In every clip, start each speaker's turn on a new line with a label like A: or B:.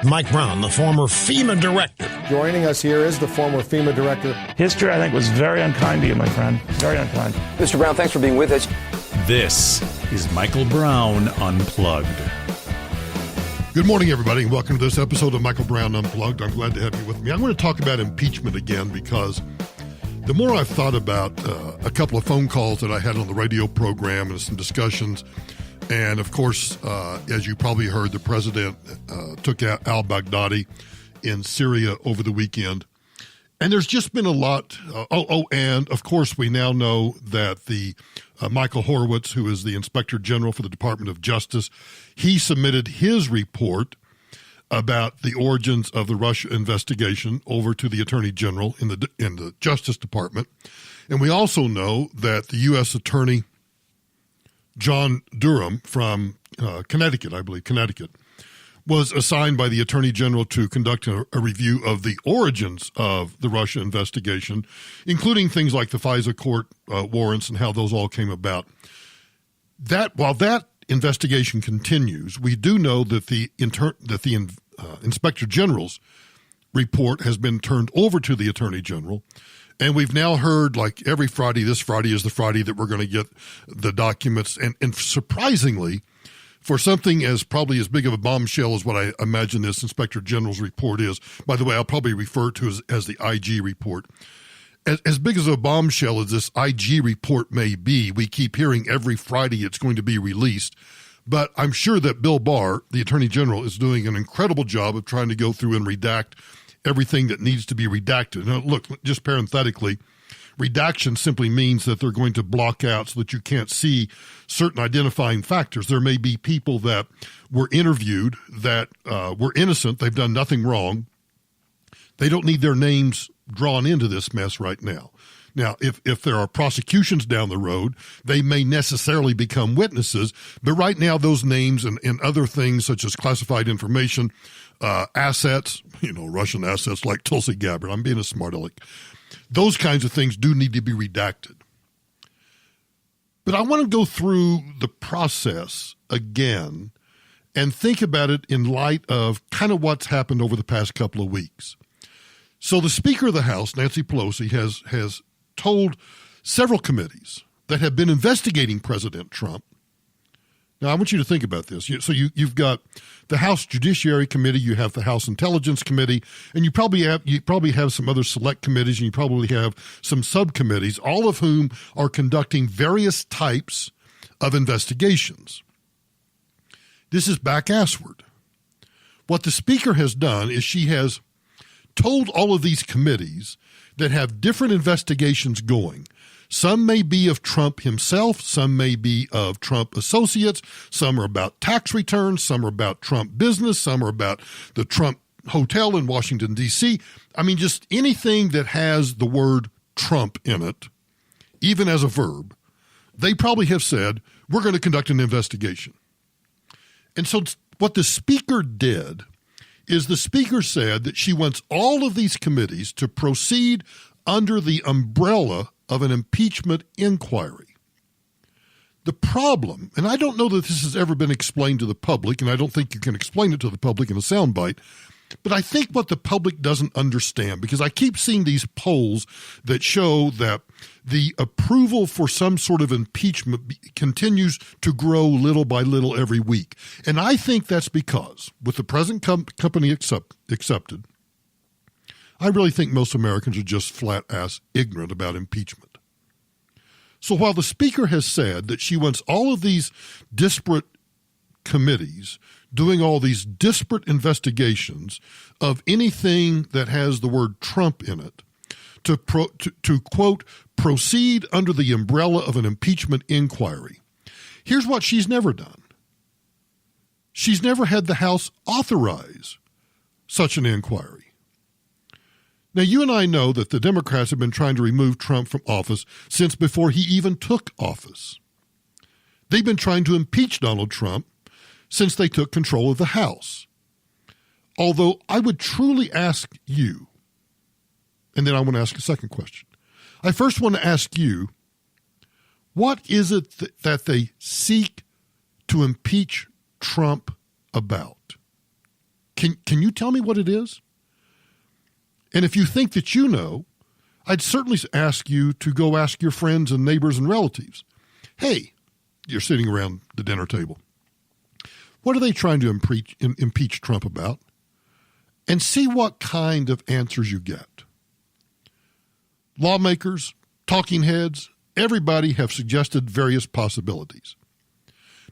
A: Mike Brown, the former FEMA director.
B: Joining us here is the former FEMA director.
C: History, I think, was very unkind to you, my friend. Very unkind.
D: Mr. Brown, thanks for being with us.
E: This is Michael Brown Unplugged.
F: Good morning, everybody, and welcome to this episode of Michael Brown Unplugged. I'm glad to have you with me. I'm going to talk about impeachment again because the more I've thought about a couple of phone calls that I had on the radio program and some discussions, and of course, as you probably heard, the president took out al-Baghdadi in Syria over the weekend. And there's just been a lot. And of course, we now know that the Michael Horowitz, who is the Inspector General for the Department of Justice, he submitted his report about the origins of the Russia investigation over to the Attorney General in the Justice Department. And we also know that the U.S. Attorney John Durham from Connecticut, was assigned by the Attorney General to conduct a review of the origins of the Russia investigation, including things like the FISA court warrants and how those all came about. While that investigation continues, we do know that the Inspector General's report has been turned over to the Attorney General, and we've now heard, like every Friday, this Friday is the Friday that we're going to get the documents, and surprisingly, for something as probably as big of a bombshell as what I imagine this Inspector General's report is. By the way, I'll probably refer to it as the IG report. As big as a bombshell as this IG report may be, we keep hearing every Friday it's going to be released. But I'm sure that Bill Barr, the Attorney General, is doing an incredible job of trying to go through and redact everything that needs to be redacted. Now, look, just parenthetically, redaction simply means that they're going to block out so that you can't see certain identifying factors. There may be people that were interviewed that were innocent. They've done nothing wrong. They don't need their names drawn into this mess right now. Now, if there are prosecutions down the road, they may necessarily become witnesses. But right now, those names and other things such as classified information, assets, Russian assets like Tulsi Gabbard, I'm being a smart aleck. Those kinds of things do need to be redacted. But I want to go through the process again and think about it in light of kind of what's happened over the past couple of weeks. So the Speaker of the House, Nancy Pelosi, has told several committees that have been investigating President Trump. Now, I want you to think about this. So you've got the House Judiciary Committee, you have the House Intelligence Committee, and you probably have some other select committees, and you probably have some subcommittees, all of whom are conducting various types of investigations. This is back-assward. What the Speaker has done is she has told all of these committees that have different investigations going. Some may be of Trump himself, some may be of Trump associates, some are about tax returns, some are about Trump business, some are about the Trump hotel in Washington, D.C. I mean, just anything that has the word Trump in it, even as a verb, they probably have said, we're going to conduct an investigation. And so what the Speaker did is the Speaker said that she wants all of these committees to proceed under the umbrella of an impeachment inquiry. The problem, and I don't know that this has ever been explained to the public, and I don't think you can explain it to the public in a soundbite, but I think what the public doesn't understand, because I keep seeing these polls that show that the approval for some sort of impeachment continues to grow little by little every week. And I think that's because, with the present company accepted, I really think most Americans are just flat-ass ignorant about impeachment. So while the Speaker has said that she wants all of these disparate committees doing all these disparate investigations of anything that has the word Trump in it, to quote, proceed under the umbrella of an impeachment inquiry, here's what she's never done. She's never had the House authorize such an inquiry. Now, you and I know that the Democrats have been trying to remove Trump from office since before he even took office. They've been trying to impeach Donald Trump since they took control of the House. Although I would truly ask you, and then I want to ask a second question. I first want to ask you, what is it that they seek to impeach Trump about? Can you tell me what it is? And if you think that you know, I'd certainly ask you to go ask your friends and neighbors and relatives. Hey, you're sitting around the dinner table. What are they trying to impeach Trump about? And see what kind of answers you get. Lawmakers, talking heads, everybody have suggested various possibilities.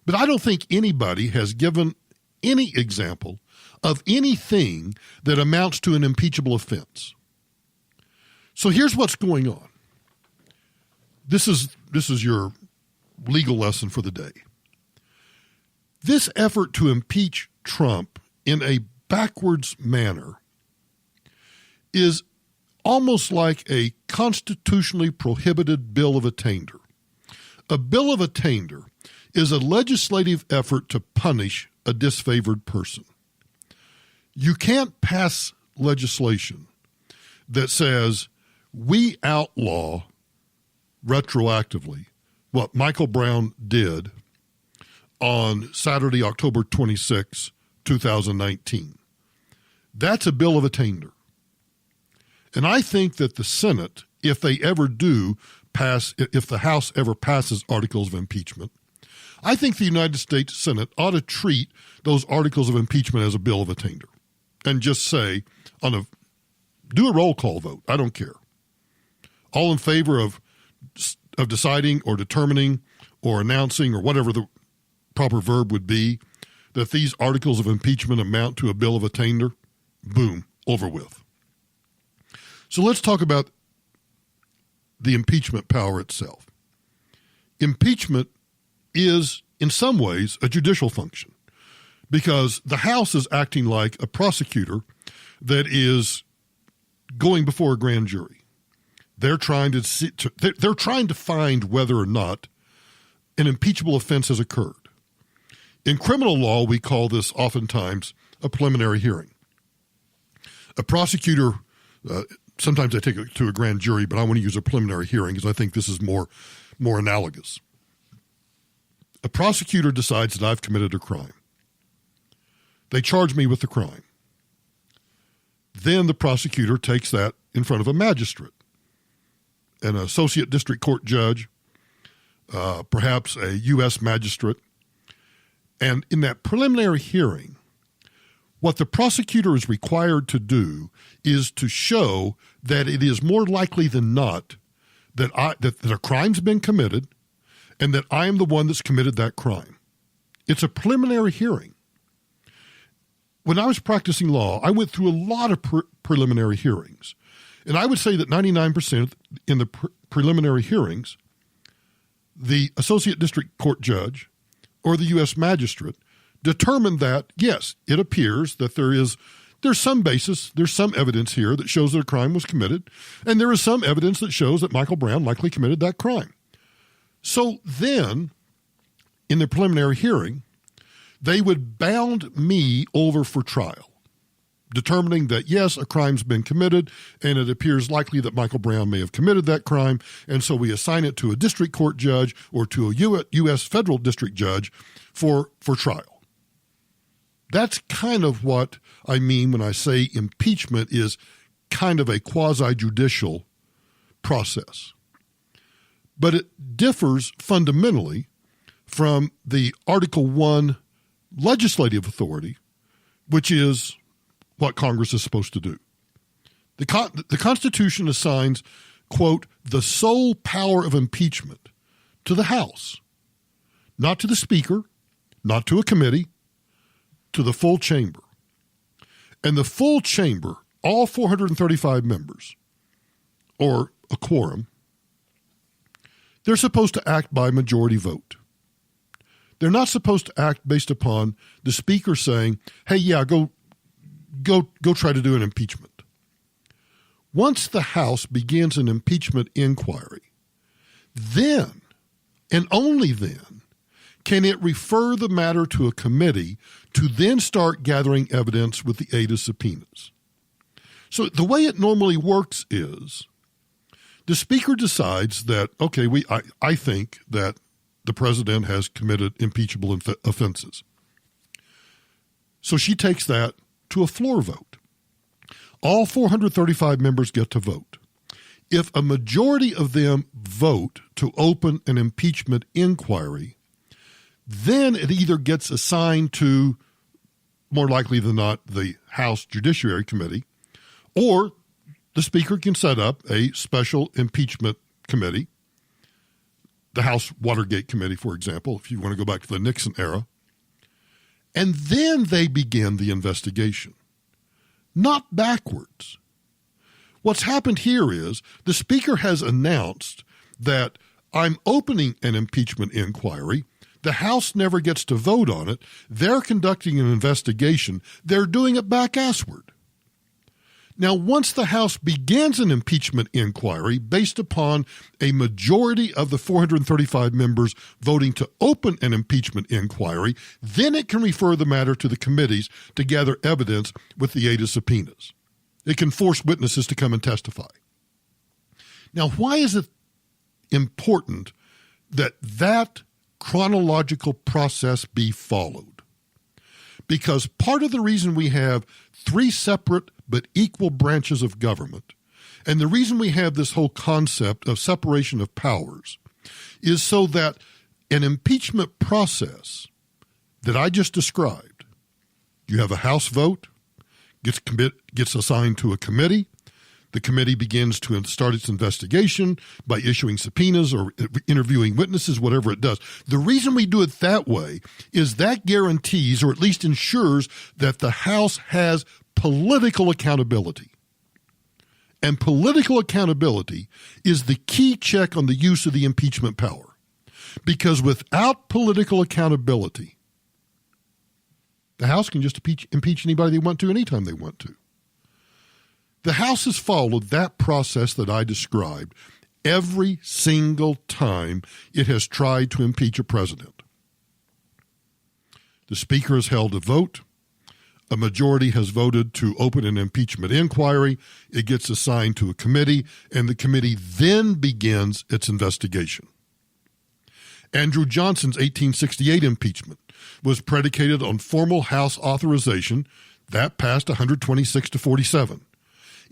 F: But I don't think anybody has given any example of anything that amounts to an impeachable offense. So here's what's going on. This is your legal lesson for the day. This effort to impeach Trump in a backwards manner is almost like a constitutionally prohibited bill of attainder. A bill of attainder is a legislative effort to punish a disfavored person. You can't pass legislation that says we outlaw retroactively what Michael Brown did on Saturday, October 26, 2019. That's a bill of attainder. And I think that the Senate, if they ever do pass, if the House ever passes articles of impeachment, I think the United States Senate ought to treat those articles of impeachment as a bill of attainder and just say, do a roll call vote. I don't care. All in favor of deciding or determining or announcing or whatever the proper verb would be that these articles of impeachment amount to a bill of attainder, boom, over with. So let's talk about the impeachment power itself. Impeachment is, in some ways, a judicial function because the House is acting like a prosecutor that is going before a grand jury. They're trying to find whether or not an impeachable offense has occurred. In criminal law, we call this oftentimes a preliminary hearing. A prosecutor, sometimes I take it to a grand jury, but I want to use a preliminary hearing because I think this is more analogous. A prosecutor decides that I've committed a crime. They charge me with the crime. Then the prosecutor takes that in front of a magistrate, an associate district court judge, perhaps a U.S. magistrate. And in that preliminary hearing, what the prosecutor is required to do is to show that it is more likely than not that a crime's been committed and that I am the one that's committed that crime. It's a preliminary hearing. When I was practicing law, I went through a lot of preliminary hearings. And I would say that 99% in the preliminary hearings, the associate district court judge or the U.S. magistrate determined that, yes, it appears that there's some basis, there's some evidence here that shows that a crime was committed, and there is some evidence that shows that Michael Brown likely committed that crime. So then, in the preliminary hearing, they would bound me over for trial, determining that, yes, a crime's been committed, and it appears likely that Michael Brown may have committed that crime, and so we assign it to a district court judge or to a U.S. federal district judge for trial. That's kind of what I mean when I say impeachment is kind of a quasi-judicial process. But it differs fundamentally from the Article 1 legislative authority, which is what Congress is supposed to do. The Constitution assigns, quote, the sole power of impeachment to the House, not to the Speaker, not to a committee, to the full chamber. And the full chamber, all 435 members, or a quorum, they're supposed to act by majority vote. They're not supposed to act based upon the Speaker saying, hey, yeah, go try to do an impeachment. Once the House begins an impeachment inquiry, then, and only then, can it refer the matter to a committee to then start gathering evidence with the aid of subpoenas. So the way it normally works is the Speaker decides that, okay, I think that the president has committed impeachable offenses. So she takes that to a floor vote. All 435 members get to vote. If a majority of them vote to open an impeachment inquiry, then it either gets assigned to, more likely than not, the House Judiciary Committee, or the Speaker can set up a special impeachment committee, the House Watergate Committee, for example, if you want to go back to the Nixon era, and then they begin the investigation, not backwards. What's happened here is the Speaker has announced that I'm opening an impeachment inquiry. The House never gets to vote on it. They're conducting an investigation. They're doing it back-assward. Now, once the House begins an impeachment inquiry based upon a majority of the 435 members voting to open an impeachment inquiry, then it can refer the matter to the committees to gather evidence with the aid of subpoenas. It can force witnesses to come and testify. Now, why is it important that that chronological process be followed? Because part of the reason we have three separate but equal branches of government, and the reason we have this whole concept of separation of powers, is so that an impeachment process that I just described, you have a House vote, gets assigned to a committee. The committee begins to start its investigation by issuing subpoenas or interviewing witnesses, whatever it does. The reason we do it that way is that guarantees, or at least ensures, that the House has political accountability. And political accountability is the key check on the use of the impeachment power. Because without political accountability, the House can just impeach anybody they want to anytime they want to. The House has followed that process that I described every single time it has tried to impeach a president. The Speaker has held a vote. A majority has voted to open an impeachment inquiry. It gets assigned to a committee, and the committee then begins its investigation. Andrew Johnson's 1868 impeachment was predicated on formal House authorization. That passed 126 to 47.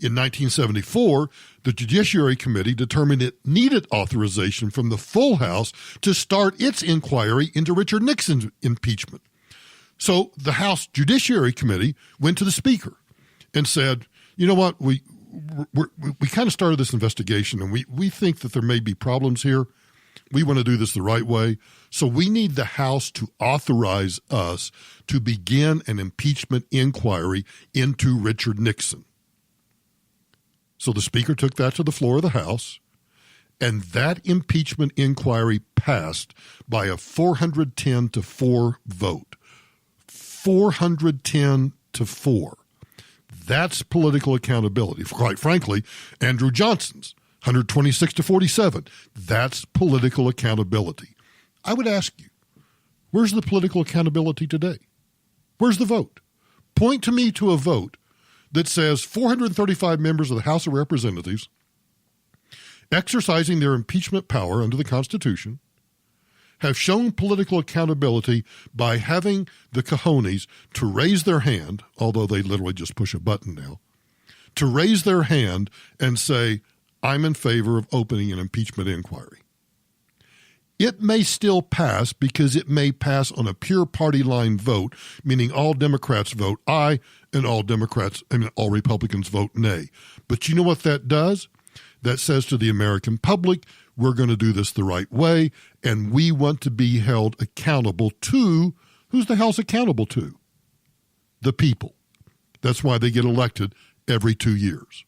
F: In 1974, the Judiciary Committee determined it needed authorization from the full House to start its inquiry into Richard Nixon's impeachment. So the House Judiciary Committee went to the Speaker and said, you know what, we kind of started this investigation, and we think that there may be problems here. We want to do this the right way. So we need the House to authorize us to begin an impeachment inquiry into Richard Nixon. So the Speaker took that to the floor of the House, and that impeachment inquiry passed by a 410 to 4 vote. 410 to 4. That's political accountability. Quite frankly, Andrew Johnson's 126 to 47. That's political accountability. I would ask you, where's the political accountability today? Where's the vote? Point to me to a vote that says 435 members of the House of Representatives exercising their impeachment power under the Constitution have shown political accountability by having the cojones to raise their hand, although they literally just push a button now, to raise their hand and say, I'm in favor of opening an impeachment inquiry. It may still pass because it may pass on a pure party line vote, meaning all Democrats vote aye and all Republicans vote nay. But you know what that does? That says to the American public, we're going to do this the right way, and we want to be held accountable to, who's the House accountable to? The people. That's why they get elected every 2 years.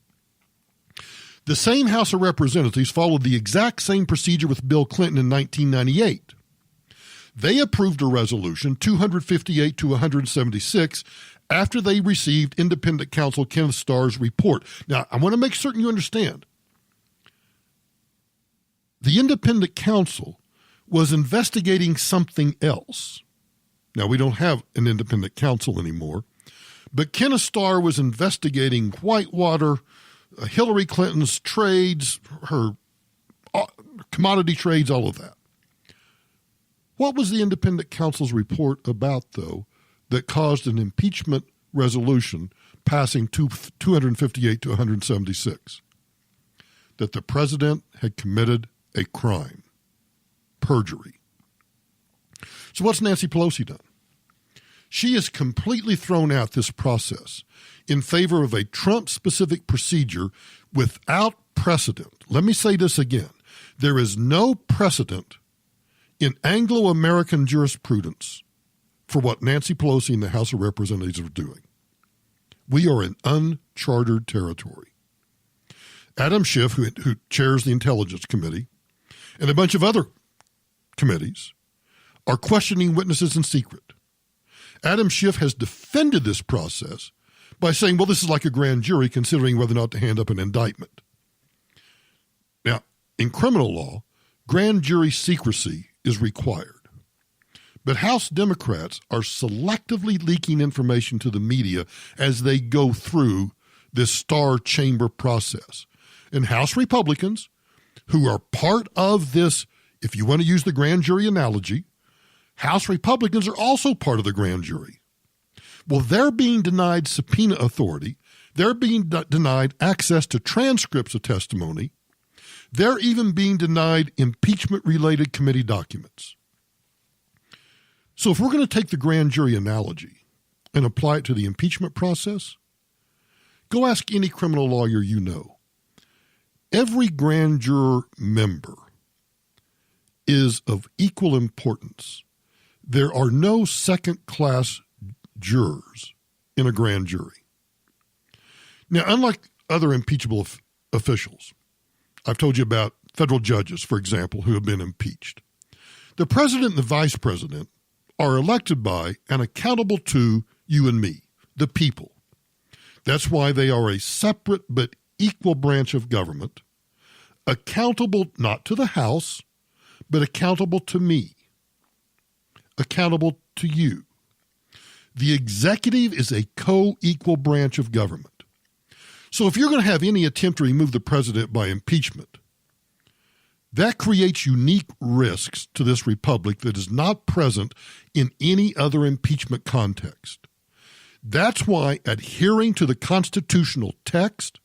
F: The same House of Representatives followed the exact same procedure with Bill Clinton in 1998. They approved a resolution, 258 to 176, after they received independent counsel Kenneth Starr's report. Now, I want to make certain you understand. The independent counsel was investigating something else. Now, we don't have an independent counsel anymore, but Kenneth Starr was investigating Whitewater, Hillary Clinton's trades, her commodity trades, all of that. What was the independent counsel's report about, though, that caused an impeachment resolution passing 258 to 176 that the president had committed a crime, perjury. So what's Nancy Pelosi done? She has completely thrown out this process in favor of a Trump-specific procedure without precedent. Let me say this again. There is no precedent in Anglo-American jurisprudence for what Nancy Pelosi and the House of Representatives are doing. We are in uncharted territory. Adam Schiff, who chairs the Intelligence Committee, and a bunch of other committees, are questioning witnesses in secret. Adam Schiff has defended this process by saying, well, this is like a grand jury considering whether or not to hand up an indictment. Now, in criminal law, grand jury secrecy is required. But House Democrats are selectively leaking information to the media as they go through this star chamber process. And House Republicans, who are part of this, if you want to use the grand jury analogy, House Republicans are also part of the grand jury. Well, they're being denied subpoena authority. They're being denied access to transcripts of testimony. They're even being denied impeachment-related committee documents. So if we're going to take the grand jury analogy and apply it to the impeachment process, go ask any criminal lawyer you know. Every grand juror member is of equal importance. There are no second-class jurors in a grand jury. Now, unlike other impeachable officials, I've told you about federal judges, for example, who have been impeached. The president and the vice president are elected by and accountable to you and me, the people. That's why they are a separate but equal branch of government, accountable not to the House, but accountable to me, accountable to you. The executive is a co-equal branch of government. So if you're going to have any attempt to remove the president by impeachment, that creates unique risks to this republic that is not present in any other impeachment context. That's why adhering to the constitutional text,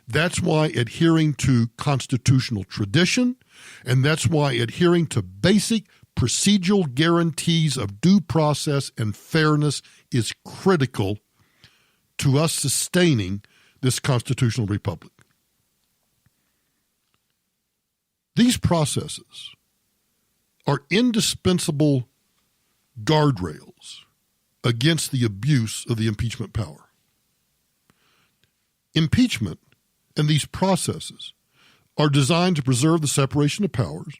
F: that's why adhering to constitutional tradition, and that's why adhering to basic procedural guarantees of due process and fairness is critical to us sustaining this constitutional republic. These processes are indispensable guardrails against the abuse of the impeachment power. Impeachment and these processes are designed to preserve the separation of powers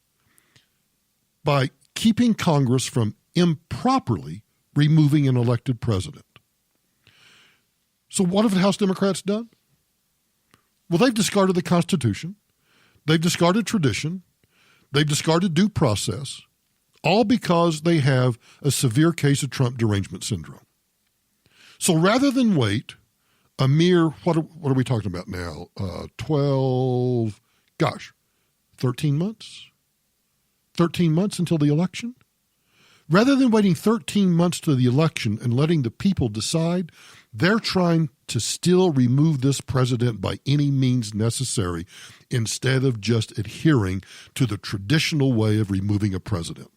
F: by keeping Congress from improperly removing an elected president. So what have the House Democrats done? Well, they've discarded the Constitution. They've discarded tradition. They've discarded due process, all because they have a severe case of Trump derangement syndrome. So rather than wait a mere, what are we talking about now? 13 months? 13 months until the election? Rather than waiting 13 months to the election and letting the people decide, they're trying to still remove this president by any means necessary instead of just adhering to the traditional way of removing a president,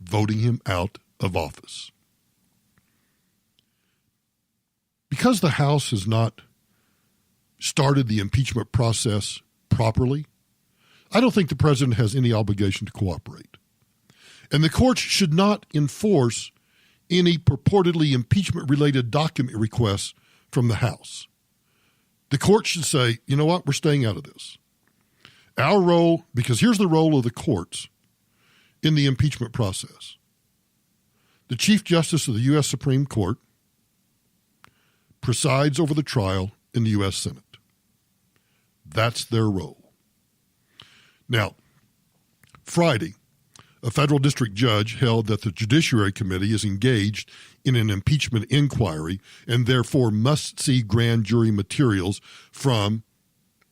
F: voting him out of office. Because the House has not started the impeachment process properly, I don't think the president has any obligation to cooperate. And the courts should not enforce any purportedly impeachment-related document requests from the House. The court should say, you know what, we're staying out of this. Our role, because here's the role of the courts in the impeachment process. The Chief Justice of the U.S. Supreme Court presides over the trial in the U.S. Senate. That's their role. Now, Friday, a federal district judge held that the Judiciary Committee is engaged in an impeachment inquiry and therefore must see grand jury materials from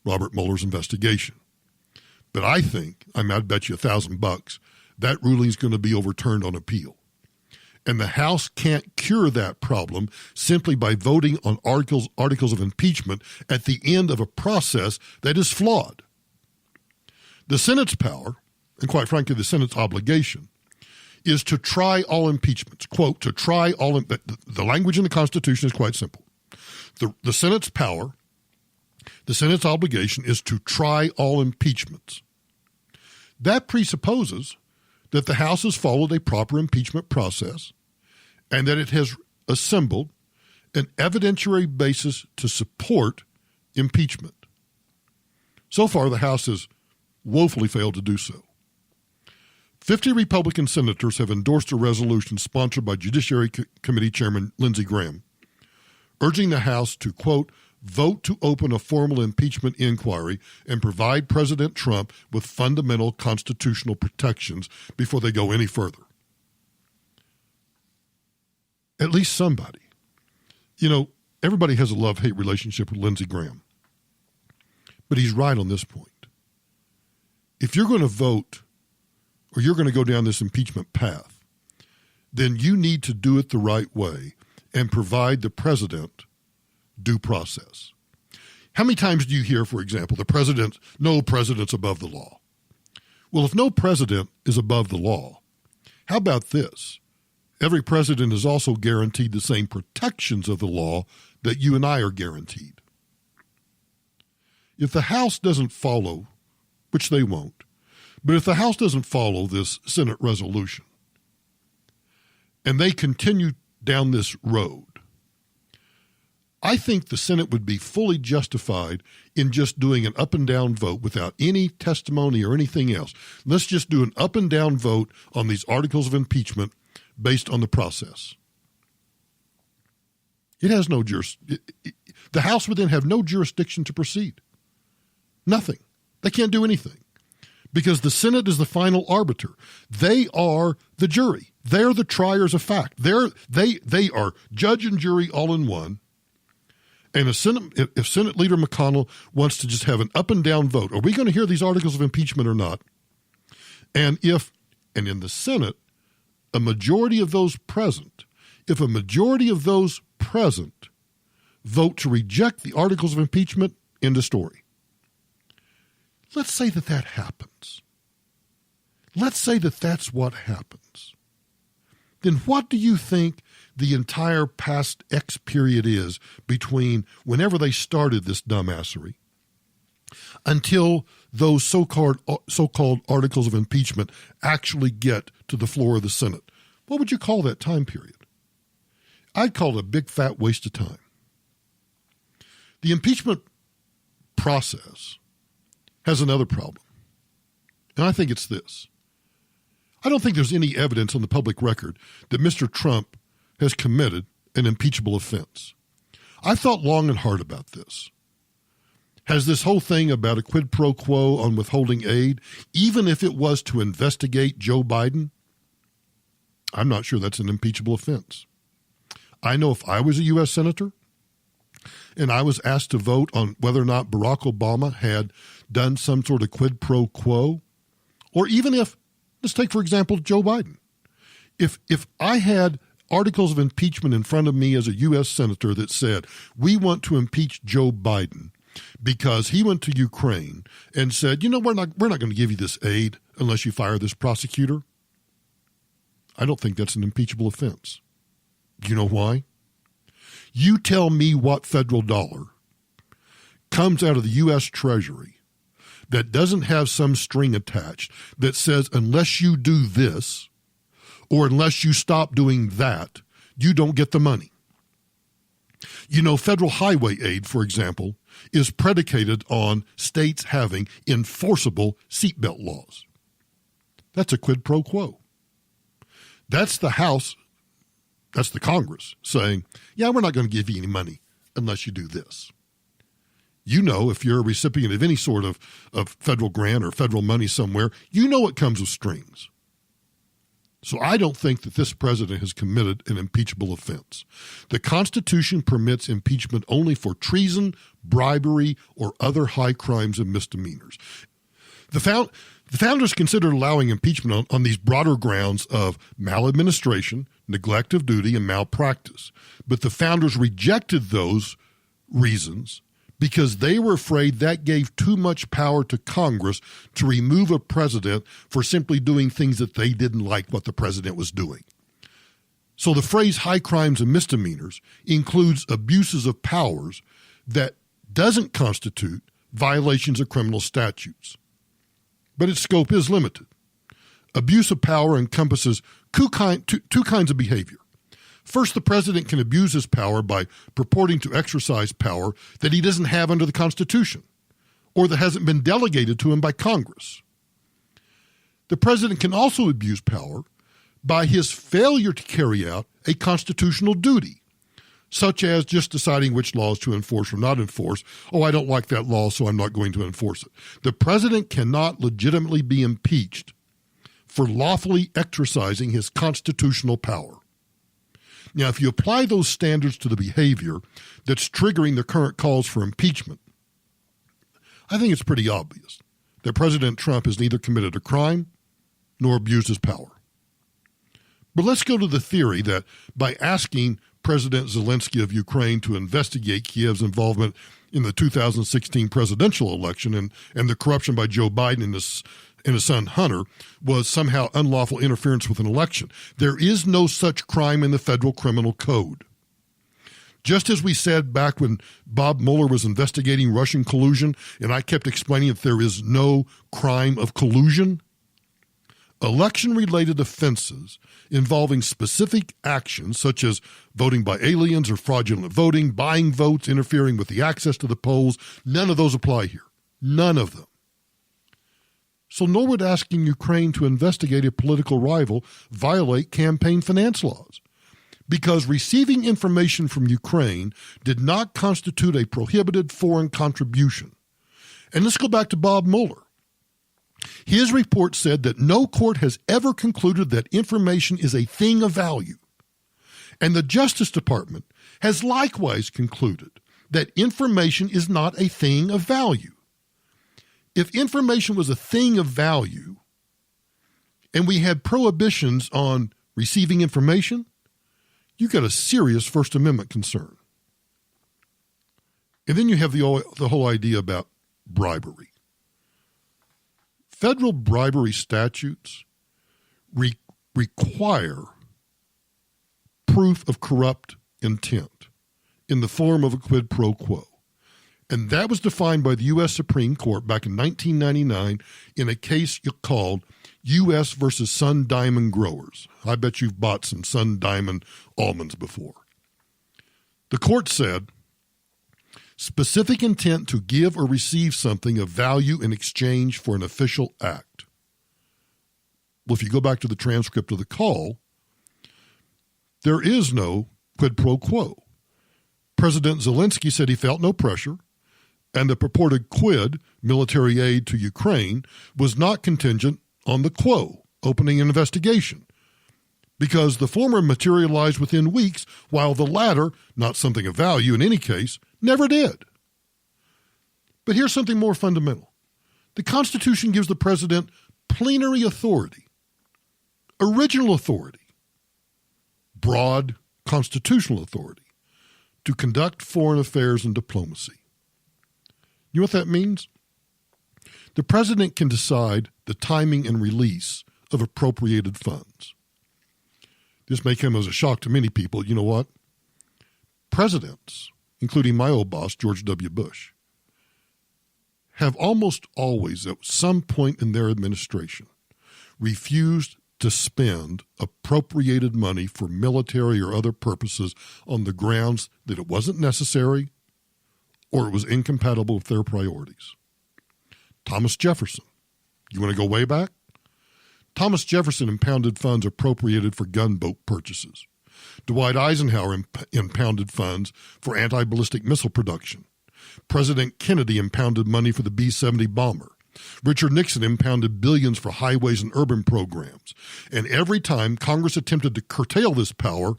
F: Robert Mueller's investigation. But I'd bet you $1,000 that ruling is going to be overturned on appeal. And the House can't cure that problem simply by voting on articles of impeachment at the end of a process that is flawed. The Senate's power, and quite frankly the Senate's obligation, is to try all impeachments. Quote, to try all, the language in the Constitution is quite simple. The Senate's power, the Senate's obligation is to try all impeachments. That presupposes that the House has followed a proper impeachment process and that it has assembled an evidentiary basis to support impeachment. So far, the House has woefully failed to do so. 50 Republican senators have endorsed a resolution sponsored by Judiciary Committee Chairman Lindsey Graham, urging the House to, quote, vote to open a formal impeachment inquiry and provide President Trump with fundamental constitutional protections before they go any further. At least somebody. You know, everybody has a love-hate relationship with Lindsey Graham. But he's right on this point. If you're going to vote or you're going to go down this impeachment path, then you need to do it the right way and provide the president due process. How many times do you hear, for example, no president's above the law? Well, if no president is above the law, how about this? Every president is also guaranteed the same protections of the law that you and I are guaranteed. If the House doesn't follow, which they won't, but if the House doesn't follow this Senate resolution and they continue down this road, I think the Senate would be fully justified in just doing an up and down vote without any testimony or anything else. Let's just do an up and down vote on these articles of impeachment based on the process. It has no the House would then have no jurisdiction to proceed. Nothing. They can't do anything because the Senate is the final arbiter. They are the jury. They're the triers of fact. They are judge and jury all in one. And if Senate Leader McConnell wants to just have an up and down vote, are we going to hear these articles of impeachment or not? And in the Senate, if a majority of those present vote to reject the articles of impeachment, end of story. Let's say that happens. Let's say that that's what happens. Then what do you think the entire past X period is between whenever they started this dumbassery until those so-called articles of impeachment actually get to the floor of the Senate? What would you call that time period? I'd call it a big fat waste of time. The impeachment process has another problem, and I think it's this. I don't think there's any evidence on the public record that Mr. Trump has committed an impeachable offense. I thought long and hard about this. Has this whole thing about a quid pro quo on withholding aid, even if it was to investigate Joe Biden, I'm not sure that's an impeachable offense. I know if I was a U.S. Senator and I was asked to vote on whether or not Barack Obama had done some sort of quid pro quo, or even if, let's take, for example, Joe Biden. If I had articles of impeachment in front of me as a U.S. Senator that said, we want to impeach Joe Biden because he went to Ukraine and said, you know, we're not going to give you this aid unless you fire this prosecutor, I don't think that's an impeachable offense. Do you know why? You tell me what federal dollar comes out of the U.S. Treasury that doesn't have some string attached that says unless you do this or unless you stop doing that, you don't get the money. You know, federal highway aid, for example, is predicated on states having enforceable seatbelt laws. That's a quid pro quo. That's the House, that's the Congress saying, yeah, we're not going to give you any money unless you do this. You know, if you're a recipient of any sort of federal grant or federal money somewhere, you know it comes with strings. So I don't think that this president has committed an impeachable offense. The Constitution permits impeachment only for treason, bribery, or other high crimes and misdemeanors. The founders considered allowing impeachment on these broader grounds of maladministration, neglect of duty, and malpractice. But the founders rejected those reasons because they were afraid that gave too much power to Congress to remove a president for simply doing things that they didn't like what the president was doing. So the phrase high crimes and misdemeanors includes abuses of powers that doesn't constitute violations of criminal statutes. But its scope is limited. Abuse of power encompasses two kinds of behavior. First, the president can abuse his power by purporting to exercise power that he doesn't have under the Constitution or that hasn't been delegated to him by Congress. The president can also abuse power by his failure to carry out a constitutional duty, such as just deciding which laws to enforce or not enforce. Oh, I don't like that law, so I'm not going to enforce it. The president cannot legitimately be impeached for lawfully exercising his constitutional power. Now, if you apply those standards to the behavior that's triggering the current calls for impeachment, I think it's pretty obvious that President Trump has neither committed a crime nor abused his power. But let's go to the theory that by asking President Zelensky of Ukraine to investigate Kiev's involvement in the 2016 presidential election and the corruption by Joe Biden and his son Hunter was somehow unlawful interference with an election. There is no such crime in the federal criminal code. Just as we said back when Bob Mueller was investigating Russian collusion, and I kept explaining that there is no crime of collusion, election-related offenses involving specific actions such as voting by aliens or fraudulent voting, buying votes, interfering with the access to the polls, none of those apply here. None of them. So nor would asking Ukraine to investigate a political rival violate campaign finance laws, because receiving information from Ukraine did not constitute a prohibited foreign contribution. And let's go back to Bob Mueller. His report said that no court has ever concluded that information is a thing of value. And the Justice Department has likewise concluded that information is not a thing of value. If information was a thing of value and we had prohibitions on receiving information, you got a serious First Amendment concern. And then you have the whole idea about bribery. Federal bribery statutes require proof of corrupt intent in the form of a quid pro quo. And that was defined by the U.S. Supreme Court back in 1999 in a case called U.S. versus Sun Diamond Growers. I bet you've bought some Sun Diamond almonds before. The court said, specific intent to give or receive something of value in exchange for an official act. Well, if you go back to the transcript of the call, there is no quid pro quo. President Zelensky said he felt no pressure, and the purported quid, military aid to Ukraine, was not contingent on the quo, opening an investigation, because the former materialized within weeks, while the latter, not something of value in any case, never did. But here's something more fundamental. The Constitution gives the president plenary authority, original authority, broad constitutional authority to conduct foreign affairs and diplomacy. You know what that means? The president can decide the timing and release of appropriated funds. This may come as a shock to many people. You know what? Presidents, including my old boss, George W. Bush, have almost always, at some point in their administration, refused to spend appropriated money for military or other purposes on the grounds that it wasn't necessary or it was incompatible with their priorities. Thomas Jefferson, you want to go way back? Thomas Jefferson impounded funds appropriated for gunboat purchases. Dwight Eisenhower impounded funds for anti-ballistic missile production. President Kennedy impounded money for the B-70 bomber. Richard Nixon impounded billions for highways and urban programs. And every time Congress attempted to curtail this power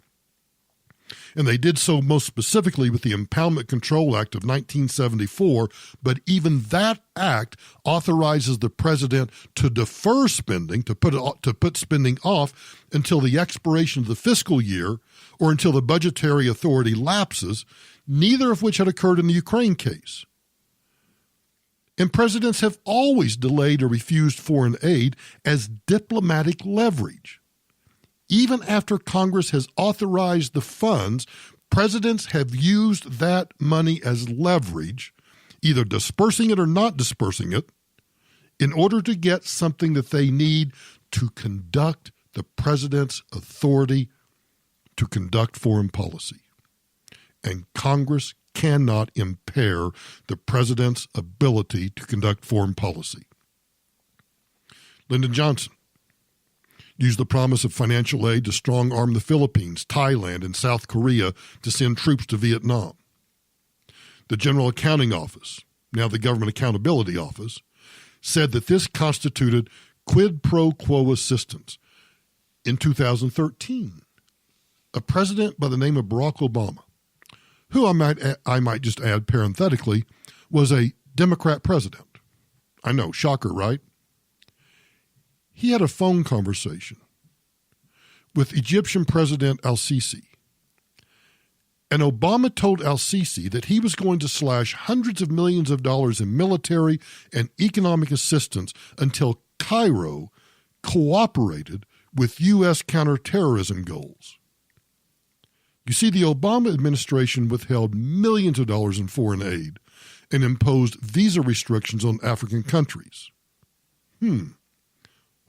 F: And they did so most specifically with the Impeachment Control Act of 1974, but even that act authorizes the president to defer spending, to put spending off until the expiration of the fiscal year or until the budgetary authority lapses, neither of which had occurred in the Ukraine case. And presidents have always delayed or refused foreign aid as diplomatic leverage. Even after Congress has authorized the funds, presidents have used that money as leverage, either dispersing it or not dispersing it, in order to get something that they need to conduct the president's authority to conduct foreign policy. And Congress cannot impair the president's ability to conduct foreign policy. Lyndon Johnson used the promise of financial aid to strong-arm the Philippines, Thailand, and South Korea to send troops to Vietnam. The General Accounting Office, now the Government Accountability Office, said that this constituted quid pro quo assistance. In 2013, a president by the name of Barack Obama, who I might just add parenthetically, was a Democrat president. I know, shocker, right? He had a phone conversation with Egyptian President al-Sisi. And Obama told al-Sisi that he was going to slash hundreds of millions of dollars in military and economic assistance until Cairo cooperated with U.S. counterterrorism goals. You see, the Obama administration withheld millions of dollars in foreign aid and imposed visa restrictions on African countries.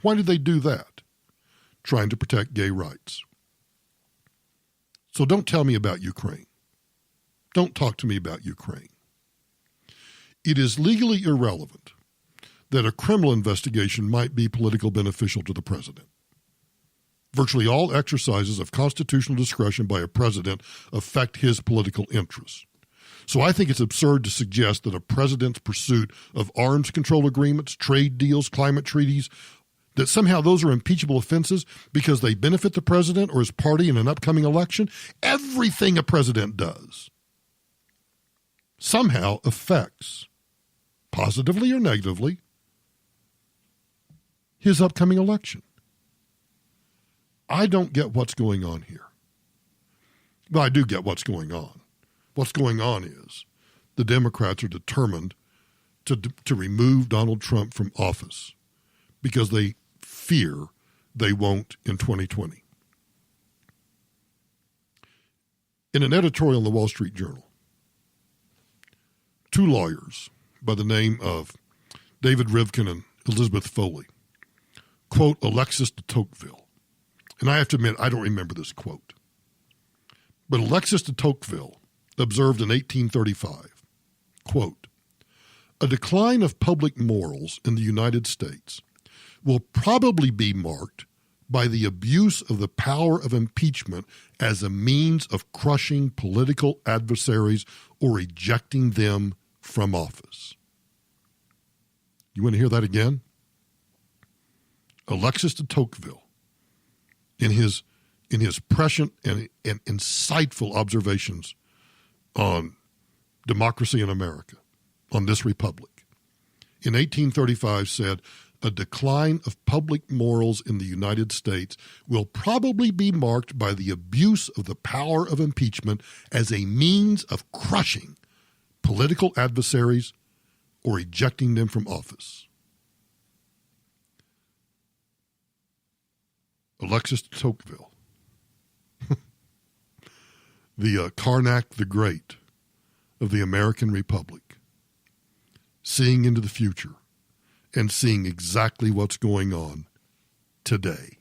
F: Why did they do that? Trying to protect gay rights. So don't tell me about Ukraine. Don't talk to me about Ukraine. It is legally irrelevant that a criminal investigation might be politically beneficial to the president. Virtually all exercises of constitutional discretion by a president affect his political interests. So I think it's absurd to suggest that a president's pursuit of arms control agreements, trade deals, climate treaties, that somehow those are impeachable offenses because they benefit the president or his party in an upcoming election. Everything a president does somehow affects, positively or negatively, his upcoming election. I don't get what's going on here. Well, I do get what's going on. What's going on is the Democrats are determined to remove Donald Trump from office because they fear they won't in 2020. In an editorial in the Wall Street Journal, two lawyers by the name of David Rivkin and Elizabeth Foley quote Alexis de Tocqueville. And I have to admit, I don't remember this quote. But Alexis de Tocqueville observed in 1835, quote, "A decline of public morals in the United States will probably be marked by the abuse of the power of impeachment as a means of crushing political adversaries or ejecting them from office." You want to hear that again? Alexis de Tocqueville, in his prescient and insightful observations on democracy in America, on this republic, in 1835 said, "A decline of public morals in the United States will probably be marked by the abuse of the power of impeachment as a means of crushing political adversaries or ejecting them from office." Alexis de Tocqueville, the Karnak the Great of the American Republic, seeing into the future and seeing exactly what's going on today.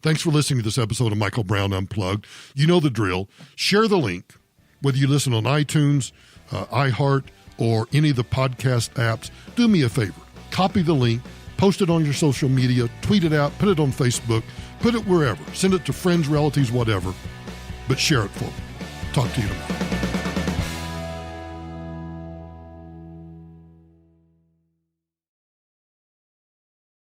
F: Thanks for listening to this episode of Michael Brown Unplugged. You know the drill. Share the link, whether you listen on iTunes, iHeart, or any of the podcast apps. Do me a favor. Copy the link. Post it on your social media, tweet it out, put it on Facebook, put it wherever. Send it to friends, relatives, whatever, but share it for me. Talk to you tomorrow.